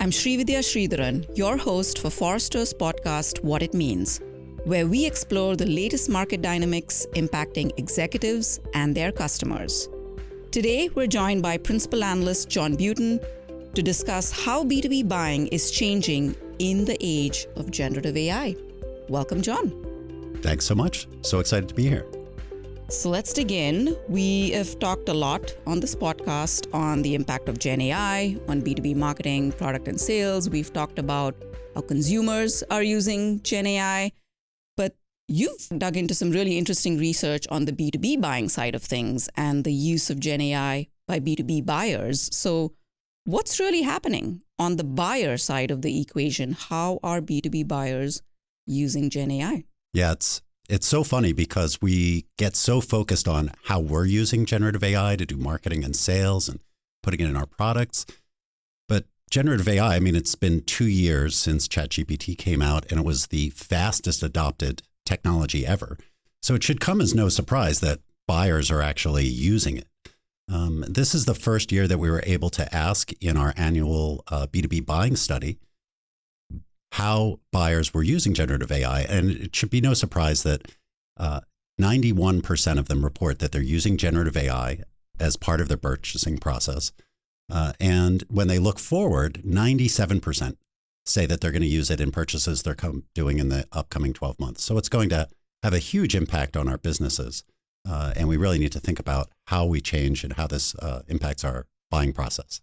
I'm Srividya Sridharan, your host for Forrester's podcast, What It Means, where we explore the latest market dynamics impacting executives and their customers. Today, we're joined by Principal Analyst John Butin to discuss how B2B buying is changing in the age of generative AI. Welcome, John. Thanks so much. So excited to be here. So let's dig in. We have talked a lot on this podcast on the impact of GenAI on B2B marketing, product and sales. We've talked about how consumers are using GenAI, but you've dug into some really interesting research on the B2B buying side of things and the use of GenAI by B2B buyers. So what's really happening on the buyer side of the equation? How are B2B buyers using GenAI? Yeah, it's so funny because we get so focused on how we're using generative AI to do marketing and sales and putting it in our products. But generative AI, it's been 2 years since ChatGPT came out, and it was the fastest adopted technology ever. So it should come as no surprise that buyers are actually using it. This is the first year that we were able to ask in our annual B2B buying study how buyers were using generative AI. And it should be no surprise that 91% of them report that they're using generative AI as part of their purchasing process. And when they look forward, 97% say that they're going to use it in purchases they're doing in the upcoming 12 months. So it's going to have a huge impact on our businesses. And we really need to think about how we change and how this impacts our buying process.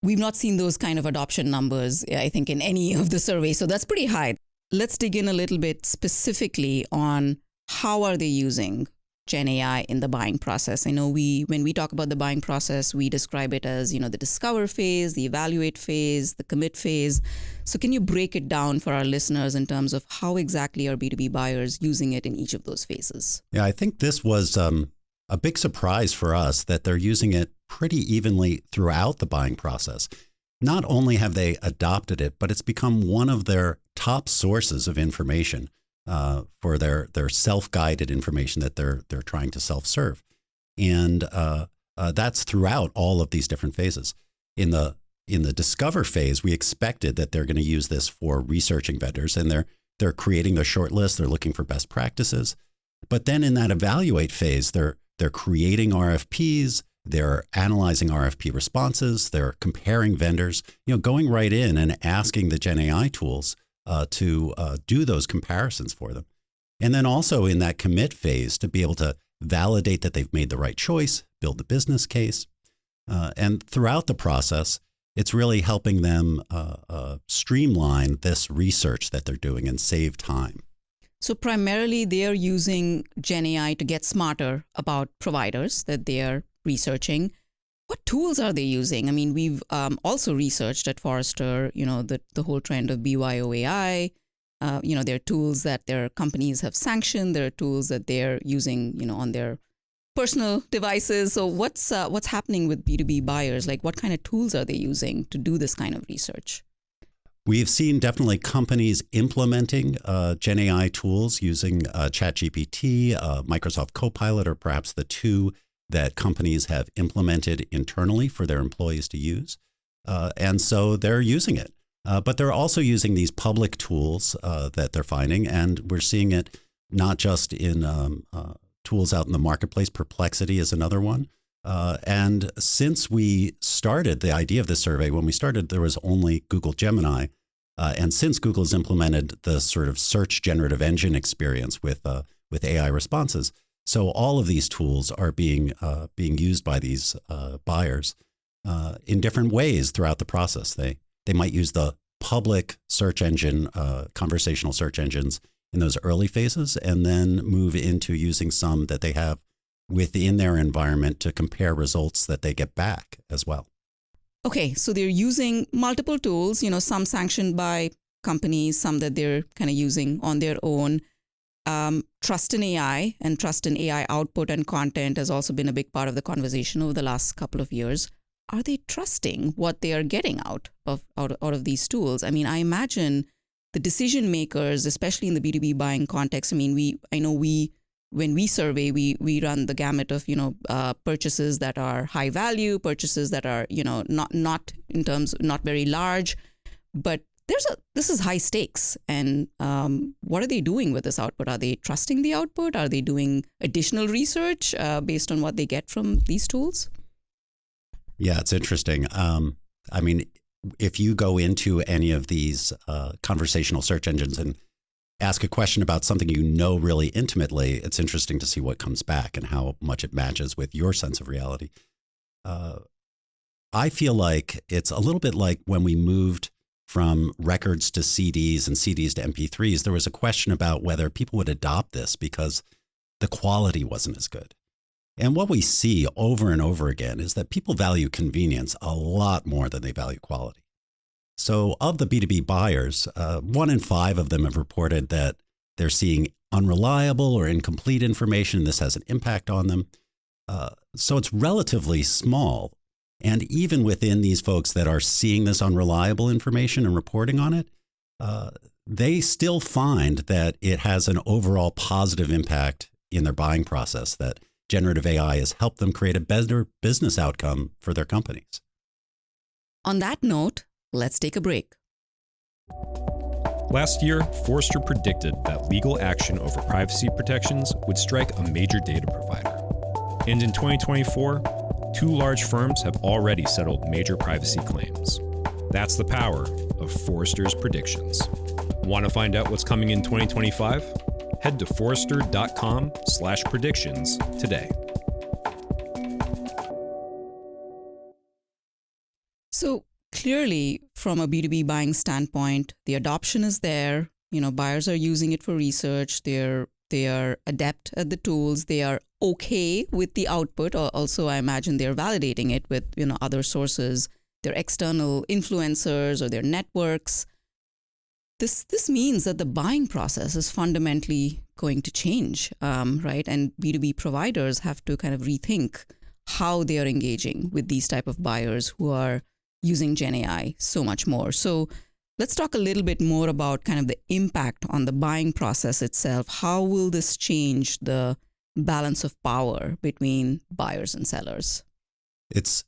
We've not seen those kind of adoption numbers, I think, in any of the surveys. So that's pretty high. Let's dig in a little bit specifically on how are they using GenAI in the buying process. I know when we talk about the buying process, we describe it as, the discover phase, the evaluate phase, the commit phase. So can you break it down for our listeners in terms of how exactly are B2B buyers using it in each of those phases? Yeah, I think this was a big surprise for us that they're using it pretty evenly throughout the buying process. Not only have they adopted it, but it's become one of their top sources of information for their self-guided information that they're trying to self-serve. And that's throughout all of these different phases. In the discover phase, we expected that they're going to use this for researching vendors, and they're creating their short list, they're looking for best practices. But then in that evaluate phase, they're creating RFPs, they're analyzing RFP responses, they're comparing vendors, going right in and asking the GenAI tools to do those comparisons for them. And then also in that commit phase to be able to validate that they've made the right choice, build the business case. And throughout the process, it's really helping them streamline this research that they're doing and save time. So primarily they are using GenAI to get smarter about providers that they are researching. What tools are they using? We've also researched at Forrester, the whole trend of BYOAI. There are tools that their companies have sanctioned. There are tools that they're using, on their personal devices. So what's happening with B2B buyers? Like, what kind of tools are they using to do this kind of research? We've seen definitely companies implementing GenAI tools using ChatGPT, Microsoft Copilot, or perhaps the two that companies have implemented internally for their employees to use. And so they're using it. But they're also using these public tools that they're finding. And we're seeing it not just in tools out in the marketplace. Perplexity is another one. And since we started the idea of this survey, when we started, there was only Google Gemini. And since Google has implemented the sort of search generative engine experience with AI responses, so all of these tools are being used by these buyers in different ways throughout the process. They might use the public search engine, conversational search engines in those early phases, and then move into using some that they have within their environment to compare results that they get back as well. Okay, so they're using multiple tools, some sanctioned by companies, some that they're kind of using on their own. Trust in AI and trust in AI output and content has also been a big part of the conversation over the last couple of years. Are they trusting what they are getting out of these tools? I imagine the decision makers, especially in the B2B buying context, I know we when we survey, we run the gamut of purchases that are high value, purchases that are not very large, but this is high stakes. And what are they doing with this output? Are they trusting the output? Are they doing additional research based on what they get from these tools? Yeah, it's interesting. I mean, if you go into any of these conversational search engines and ask a question about something you know really intimately, it's interesting to see what comes back and how much it matches with your sense of reality. I feel like it's a little bit like when we moved from records to CDs and CDs to MP3s, there was a question about whether people would adopt this because the quality wasn't as good. And what we see over and over again is that people value convenience a lot more than they value quality. So of the B2B buyers, 1 in 5 of them have reported that they're seeing unreliable or incomplete information. This has an impact on them. So it's relatively small. And even within these folks that are seeing this unreliable information and reporting on it, they still find that it has an overall positive impact in their buying process, that generative AI has helped them create a better business outcome for their companies. On that note, let's take a break. Last year, Forrester predicted that legal action over privacy protections would strike a major data provider. And in 2024, 2 large firms have already settled major privacy claims. That's the power of Forrester's predictions. Want to find out what's coming in 2025? Head to forrester.com/predictions today. So clearly, from a B2B buying standpoint, the adoption is there. Buyers are using it for research. They are adept at the tools. They are okay with the output. Also, I imagine they're validating it with other sources, their external influencers or their networks. This means that the buying process is fundamentally going to change, right? And B2B providers have to kind of rethink how they are engaging with these type of buyers who are using GenAI so much more. So let's talk a little bit more about kind of the impact on the buying process itself. How will this change the balance of power between buyers and sellers? It's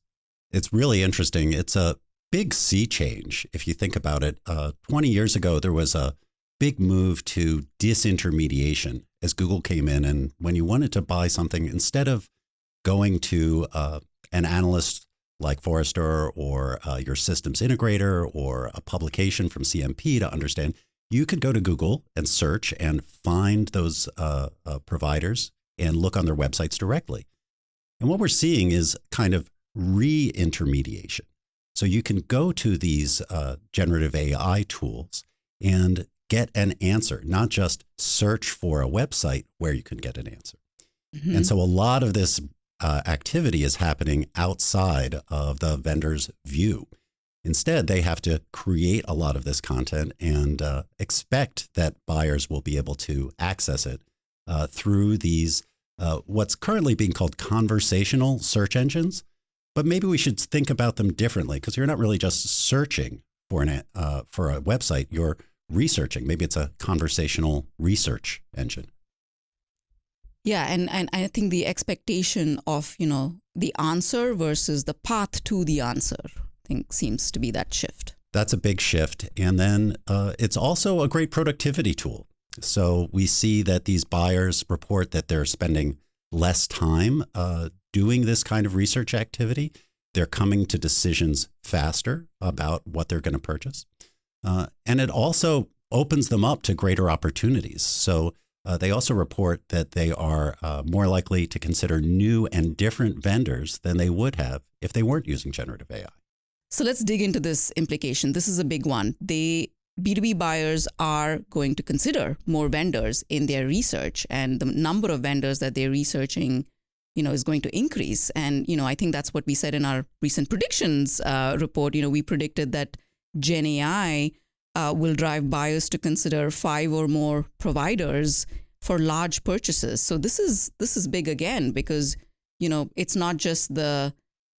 really interesting. It's a big sea change if you think about it. 20 years ago, there was a big move to disintermediation as Google came in. And when you wanted to buy something, instead of going to an analyst like Forrester or your systems integrator or a publication from CMP to understand, you could go to Google and search and find those providers and look on their websites directly. And what we're seeing is kind of re-intermediation. So you can go to these generative AI tools and get an answer, not just search for a website where you can get an answer. Mm-hmm. And so a lot of this activity is happening outside of the vendor's view. Instead, they have to create a lot of this content and expect that buyers will be able to access it through these, what's currently being called conversational search engines. But maybe we should think about them differently, because you're not really just searching for a website, you're researching. Maybe it's a conversational research engine. Yeah, and I think the expectation of, the answer versus the path to the answer, I think seems to be that shift. That's a big shift. And then it's also a great productivity tool. So we see that these buyers report that they're spending less time doing this kind of research activity. They're coming to decisions faster about what they're going to purchase. And it also opens them up to greater opportunities. So they also report that they are more likely to consider new and different vendors than they would have if they weren't using generative AI. So let's dig into this implication. This is a big one. B2B buyers are going to consider more vendors in their research, and the number of vendors that they're researching, is going to increase. And, I think that's what we said in our recent predictions report. We predicted that GenAI will drive buyers to consider 5 or more providers for large purchases. So this is big again, because, it's not just the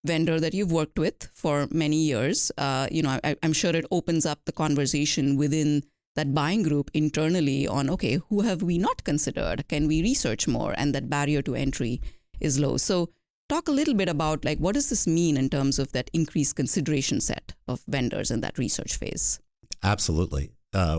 vendor that you've worked with for many years. I'm sure it opens up the conversation within that buying group internally on, okay, who have we not considered? Can we research more? And that barrier to entry is low. So talk a little bit about like, what does this mean in terms of that increased consideration set of vendors in that research phase? Absolutely.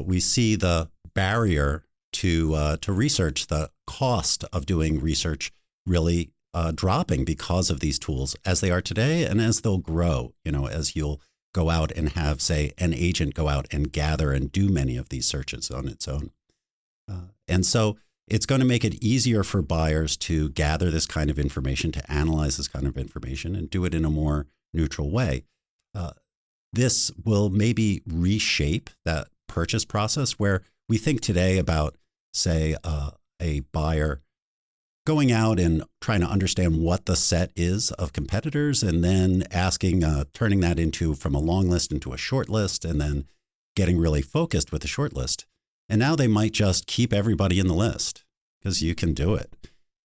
We see the barrier to research, the cost of doing research really dropping because of these tools as they are today and as they'll grow, as you'll go out and have, say, an agent go out and gather and do many of these searches on its own. And so it's going to make it easier for buyers to gather this kind of information, to analyze this kind of information and do it in a more neutral way. This will maybe reshape that purchase process where we think today about, say, a buyer going out and trying to understand what the set is of competitors and then asking, turning that from a long list into a short list and then getting really focused with the short list. And now they might just keep everybody in the list because you can do it.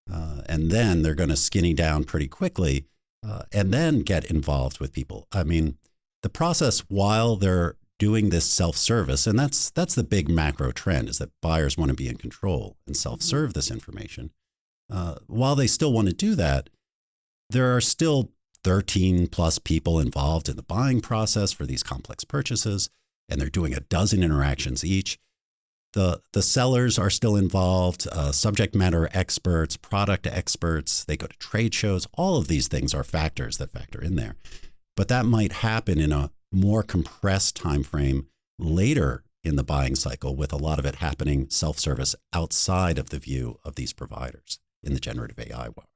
And then they're going to skinny down pretty quickly and then get involved with people. I mean, the process while they're doing this self-service, and that's the big macro trend, is that buyers want to be in control and self-serve this information. While they still want to do that, there are still 13 plus people involved in the buying process for these complex purchases, and they're doing a dozen interactions each. The sellers are still involved, subject matter experts, product experts, they go to trade shows. All of these things are factors that factor in there. But that might happen in a more compressed time frame later in the buying cycle, with a lot of it happening self-service outside of the view of these providers in the generative AI world.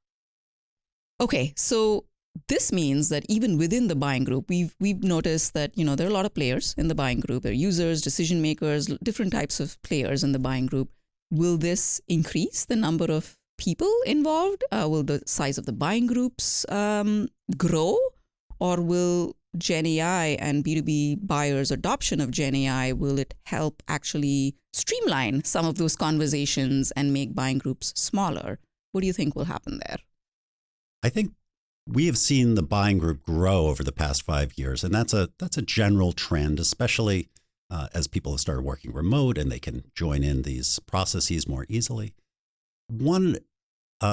Okay, so this means that even within the buying group, we've noticed that there are a lot of players in the buying group. There are users, decision makers, different types of players in the buying group. Will this increase the number of people involved? Will the size of the buying groups grow? Or will GenAI and B2B buyers' adoption of GenAI, will it help actually streamline some of those conversations and make buying groups smaller? What do you think will happen there? I think we have seen the buying group grow over the past 5 years, and that's a general trend, especially as people have started working remote and they can join in these processes more easily. One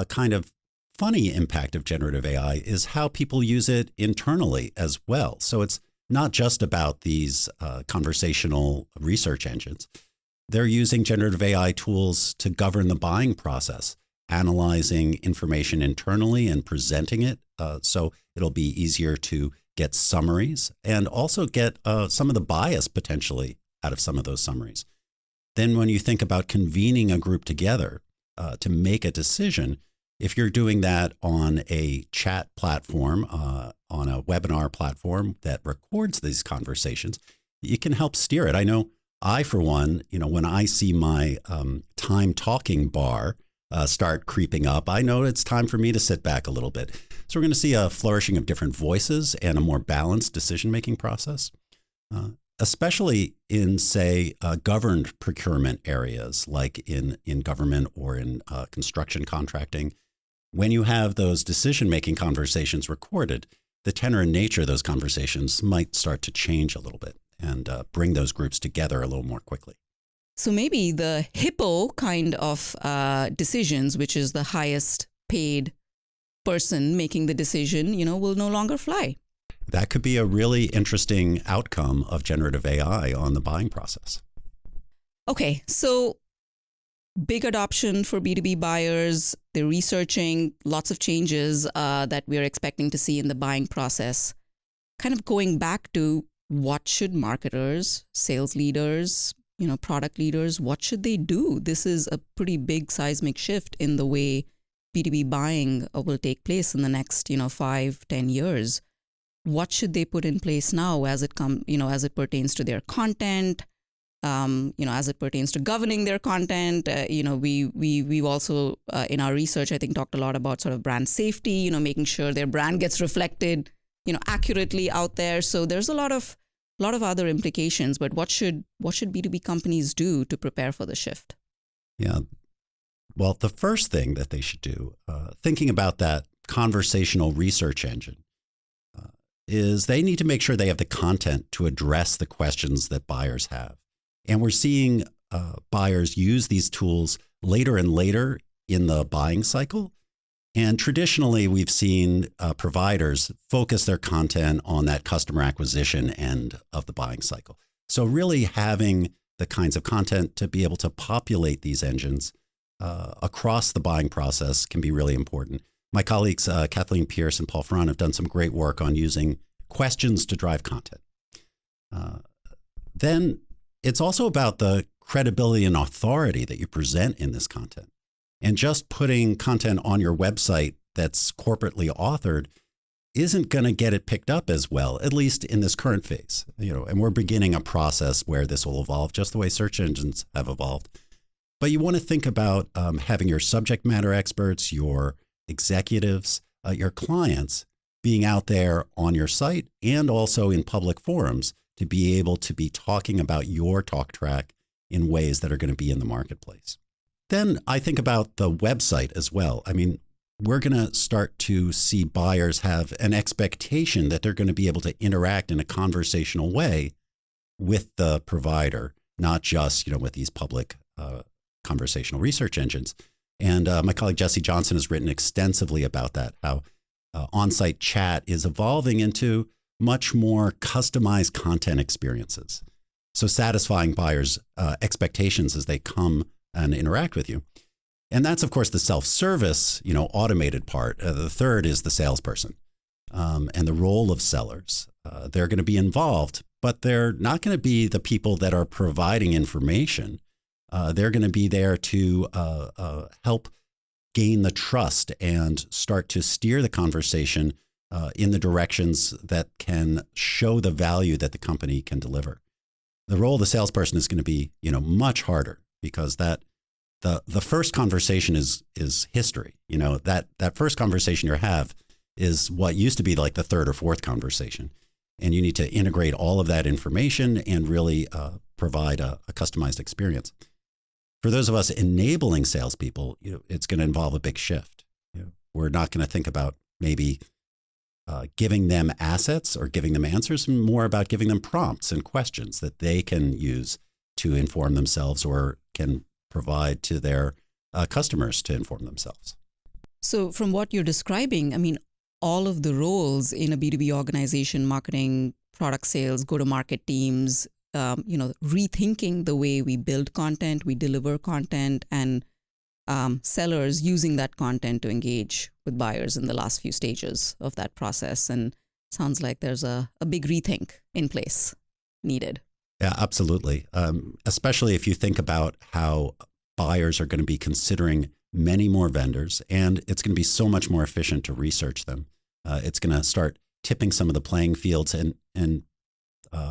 kind of funny impact of generative AI is how people use it internally as well. So it's not just about these conversational research engines. They're using generative AI tools to govern the buying process, analyzing information internally and presenting it. So it'll be easier to get summaries and also get some of the bias potentially out of some of those summaries. Then when you think about convening a group together to make a decision, if you're doing that on a chat platform, on a webinar platform that records these conversations, you can help steer it. I know I, for one, when I see my time talking bar start creeping up, I know it's time for me to sit back a little bit. So we're going to see a flourishing of different voices and a more balanced decision-making process, especially in, say, governed procurement areas like in government or in construction contracting. When you have those decision-making conversations recorded, the tenor and nature of those conversations might start to change a little bit and bring those groups together a little more quickly. So maybe the hippo kind of decisions, which is the highest paid person making the decision, will no longer fly. That could be a really interesting outcome of generative AI on the buying process. Okay, so big adoption for B2B buyers. They're researching lots of changes that we're expecting to see in the buying process. Kind of going back to what should marketers, sales leaders, product leaders, what should they do? This is a pretty big seismic shift in the way B2B buying will take place in the next, 5-10 years. What should they put in place now as it as it pertains to their content? As it pertains to governing their content, we've also in our research, I think, talked a lot about sort of brand safety, making sure their brand gets reflected, accurately out there. So there's a lot of other implications. But what should B2B companies do to prepare for the shift? Yeah, well, the first thing that they should do, thinking about that conversational research engine, is they need to make sure they have the content to address the questions that buyers have. And we're seeing buyers use these tools later and later in the buying cycle. And traditionally, we've seen providers focus their content on that customer acquisition end of the buying cycle. So really having the kinds of content to be able to populate these engines across the buying process can be really important. My colleagues, Kathleen Pierce and Paul Ferran, have done some great work on using questions to drive content. Then it's also about the credibility and authority that you present in this content. And just putting content on your website that's corporately authored isn't going to get it picked up as well, at least in this current phase. And we're beginning a process where this will evolve just the way search engines have evolved. But you want to think about having your subject matter experts, your executives, your clients being out there on your site and also in public forums to be able to be talking about your talk track in ways that are going to be in the marketplace. Then I think about the website as well. I mean, we're going to start to see buyers have an expectation that they're going to be able to interact in a conversational way with the provider, not just, with these public conversational research engines. And my colleague Jesse Johnson has written extensively about that, how on-site chat is evolving into much more customized content experiences. So satisfying buyers' expectations as they come and interact with you. And that's, of course, the self-service, automated part. The third is the salesperson and the role of sellers. They're going to be involved, but they're not going to be the people that are providing information. They're going to be there to help gain the trust and start to steer the conversation in the directions that can show the value that the company can deliver. The role of the salesperson is going to be, much harder because that the first conversation is history. That first conversation you have is what used to be like the third or fourth conversation. And you need to integrate all of that information and really provide a customized experience. For those of us enabling salespeople, it's going to involve a big shift. We're not going to think about maybe giving them assets or giving them answers, more about giving them prompts and questions that they can use to inform themselves or can provide to their customers to inform themselves. So from what you're describing, I mean, all of the roles in a B2B organization, marketing, product sales, go-to-market teams, rethinking the way we build content, we deliver content, and sellers using that content to engage with buyers in the last few stages of that process. And sounds like there's a big rethink in place needed. Yeah, absolutely. Especially if you think about how buyers are going to be considering many more vendors, and it's going to be so much more efficient to research them. It's going to start tipping some of the playing fields, and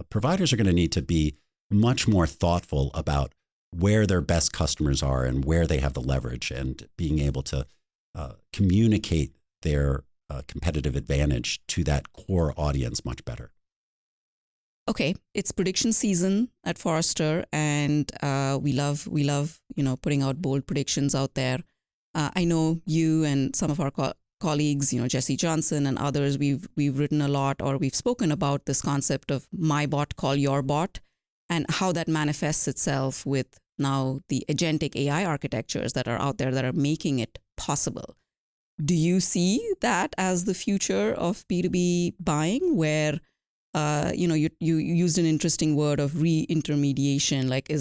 providers are going to need to be much more thoughtful about where their best customers are and where they have the leverage, and being able to communicate their competitive advantage to that core audience much better. Okay, it's prediction season at Forrester, and we love putting out bold predictions out there. I know you and some of our colleagues, Jesse Johnson and others, we've written a lot, or we've spoken about this concept of my bot call your bot, and how that manifests itself with now the agentic AI architectures that are out there that are making it possible. Do you see that as the future of B2B buying, where you used an interesting word of re-intermediation? Like,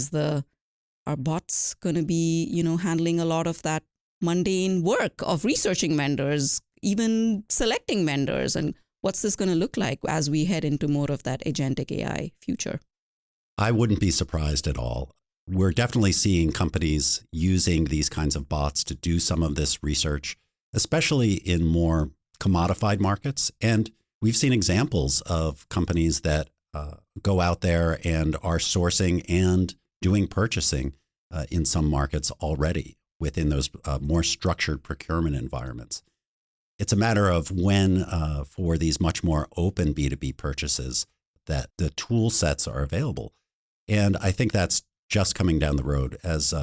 are bots going to be, handling a lot of that mundane work of researching vendors, even selecting vendors? And what's this going to look like as we head into more of that agentic AI future? I wouldn't be surprised at all. We're definitely seeing companies using these kinds of bots to do some of this research, especially in more commodified markets. And we've seen examples of companies that go out there and are sourcing and doing purchasing in some markets already within those more structured procurement environments. It's a matter of when, for these much more open B2B purchases, that the tool sets are available. And I think that's just coming down the road as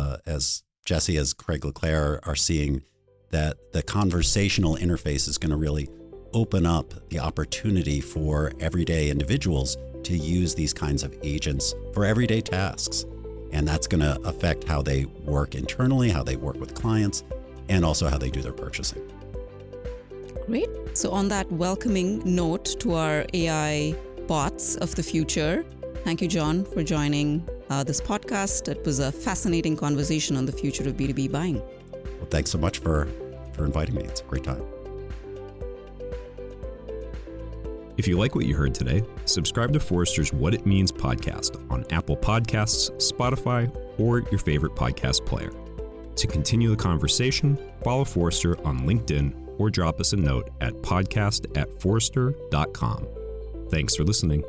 Jesse, as Craig Leclerc are seeing that the conversational interface is going to really open up the opportunity for everyday individuals to use these kinds of agents for everyday tasks. And that's going to affect how they work internally, how they work with clients, and also how they do their purchasing. Great. So on that welcoming note to our AI bots of the future, thank you, John, for joining this podcast. It was a fascinating conversation on the future of B2B buying. Well, thanks so much for inviting me. It's a great time. If you like what you heard today, subscribe to Forrester's What It Means podcast on Apple Podcasts, Spotify, or your favorite podcast player. To continue the conversation, follow Forrester on LinkedIn or drop us a note at podcast@forrester.com. Thanks for listening.